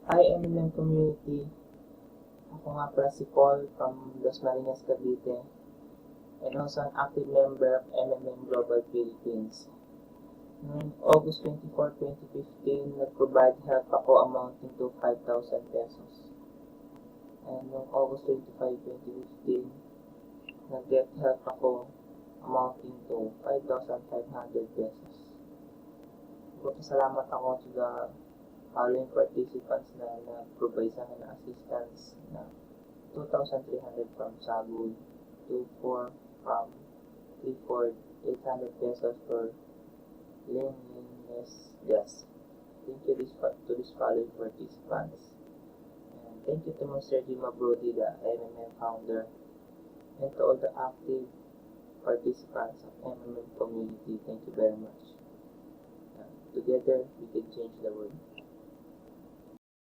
Hi, MMM community. Ako nga pala si Paul from Dasmariñas, Cavite, and also an active member of MMM Global Philippines. Noong August 24, 2015, nag-provide help ako amounting to 5,000 pesos. And noong August 25, 2015, nag-get help ako amounting to 5,500 pesos. Salamat ako to the following participants na nag-provide sa akin ng assistance na 2,300 from Sagud, 2,400 from Clifford, 800 pesos for Lingliness Gas. Thank you to this following participants. And thank you to Mr. Jima Brody, the MMM founder, and to all the active participants of MMM community. Thank you very much. Together, we can change the world.